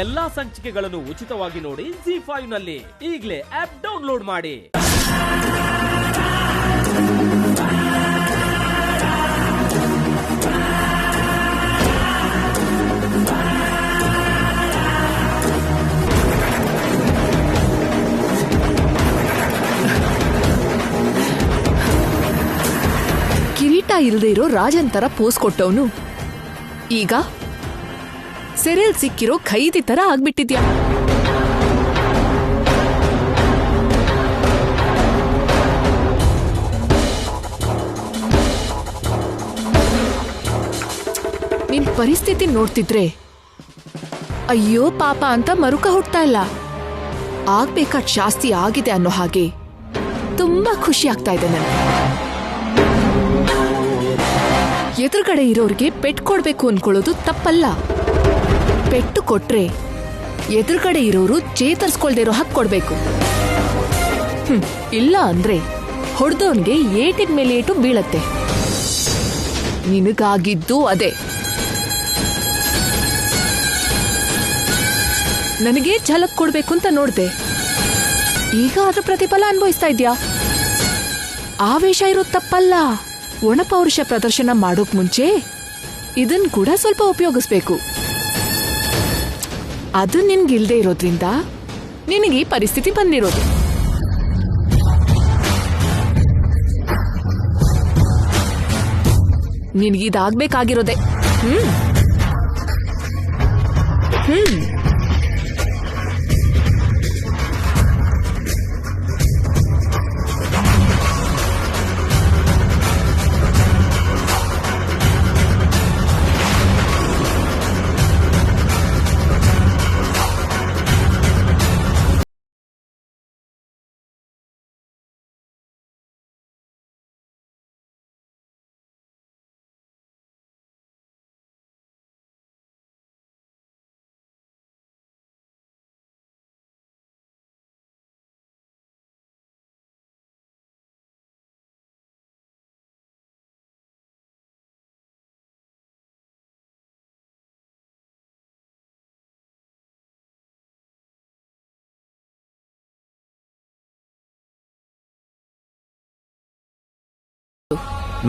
ಎಲ್ಲಾ ಸಂಚಿಕೆಗಳನ್ನು ಉಚಿತವಾಗಿ ನೋಡಿ ZEE5 ನಲ್ಲಿ. ಈಗಲೇ ಆಪ್ ಡೌನ್ಲೋಡ್ ಮಾಡಿ. ಕಿರೀಟ ಇಲ್ಲದೆ ಇರೋ ರಾಜನ್ ತರ ಪೋಸ್ ಕೊಟ್ಟವನು ಈಗ ಸೆರೆಲ್ ಸಿಕ್ಕಿರೋ ಖೈದಿ ತರ ಆಗ್ಬಿಟ್ಟಿದ್ಯಾ. ನಿನ್ ಪರಿಸ್ಥಿತಿ ನೋಡ್ತಿದ್ರೆ ಅಯ್ಯೋ ಪಾಪ ಅಂತ ಮರುಕ ಹುಟ್ತಾ ಇಲ್ಲ. ಆಗ್ಬೇಕಾದ ಶಾಸ್ತಿ ಆಗಿದೆ ಅನ್ನೋ ಹಾಗೆ ತುಂಬಾ ಖುಷಿ ಆಗ್ತಾ ಇದೆ ನನಗೆ. ಎದುರುಗಡೆ ಇರೋರಿಗೆ ಪೆಟ್ಟು ಕೊಡ್ಬೇಕು ಅನ್ಕೊಳ್ಳೋದು ತಪ್ಪಲ್ಲ. ಪೆಟ್ಟು ಕೊಟ್ರೆ ಎದುರುಗಡೆ ಇರೋರು ಚೇತರಿಸ್ಕೊಳ್ದೇ ಇರೋ ಹಕ್ಕು ಕೊಡ್ಬೇಕು. ಇಲ್ಲ ಅಂದ್ರೆ ಹೊಡೆದವನ್ಗೆ ಏಟಿನ ಮೇಲೆ ಏಟು ಬೀಳತ್ತೆ. ನಿನಗಾಗಿದ್ದು ಅದೇ. ನನಗೆ ಝಲಕ್ ಕೊಡ್ಬೇಕು ಅಂತ ನೋಡ್ದೆ, ಈಗ ಅದ್ರ ಪ್ರತಿಫಲ ಅನ್ಭವಿಸ್ತಾ ಇದ್ಯಾ. ಆವೇಶ ಇರೋದು ತಪ್ಪಲ್ಲ. ಒಣಪೌರುಷ ಪ್ರದರ್ಶನ ಮಾಡೋಕ್ ಮುಂಚೆ ಇದನ್ ಕೂಡ ಸ್ವಲ್ಪ ಉಪಯೋಗಿಸ್ಬೇಕು. ಅದು ನಿನ್ಗಿಲ್ದೇ ಇರೋದ್ರಿಂದ ನಿನಗೆ ಈ ಪರಿಸ್ಥಿತಿ ಬಂದಿರೋದು. ನಿನಗಿದಾಗ್ಬೇಕಾಗಿರೋದೆ.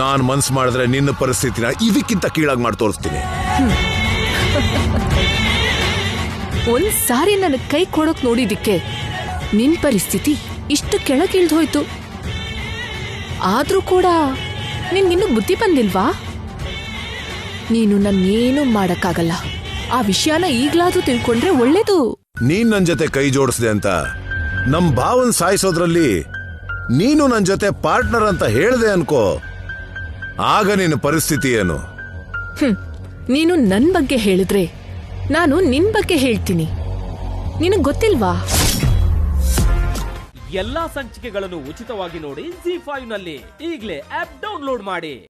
ನಾನ್ ಮನ್ಸ್ ಮಾಡಿದ್ರೆ ನಿನ್ನ ಪರಿಸ್ಥಿತಿನ ಇದಕ್ಕಿಂತ ಕೀಳಾಗಿ ಮಾಡಿ ತೋರಿಸ್ತೀನಿ. ಒಂದ್ಸಾರಿ ನನಗ್ ಕೈ ಕೊಡೋಕ್ ನೋಡಿದಿಕ್ಕೆ ನಿನ್ ಪರಿಸ್ಥಿತಿ ಇಷ್ಟು ಕೆಳಗಿಳ್ದು ಹೋಯ್ತು. ಆದ್ರೂ ಕೂಡ ನಿನ್ಗಿನ್ನೂ ಬುದ್ಧಿ ಬಂದಿಲ್ವಾ? ನೀನು ನನ್ನೇನು ಮಾಡಕ್ಕಾಗಲ್ಲ. ಆ ವಿಷಯನ ಈಗ್ಲಾದ್ರೂ ತಿಳ್ಕೊಂಡ್ರೆ ಒಳ್ಳೇದು. ನೀನ್ ನನ್ ಜೊತೆ ಕೈ ಜೋಡಿಸ್ದೆ ಅಂತ ನಮ್ ಭಾವನ್ ಸಾಯಿಸೋದ್ರಲ್ಲಿ ನೀನು ನನ್ ಜೊತೆ ಪಾರ್ಟ್ನರ್ ಅಂತ ಹೇಳ್ದೆ ಅನ್ಕೋ, ಆಗ ನಿನ್ನ ಪರಿಸ್ಥಿತಿ ಏನು? ನೀನು ನನ್ ಬಗ್ಗೆ ಹೇಳಿದ್ರೆ ನಾನು ನಿನ್ ಬಗ್ಗೆ ಹೇಳ್ತೀನಿ. ನಿನಗ್ ಗೊತ್ತಿಲ್ವಾ? ಎಲ್ಲಾ ಸಂಚಿಕೆಗಳನ್ನು ಉಚಿತವಾಗಿ ನೋಡಿ ZEE5 ನಲ್ಲಿ. ಈಗಲೇ ಆಪ್ ಡೌನ್ಲೋಡ್ ಮಾಡಿ.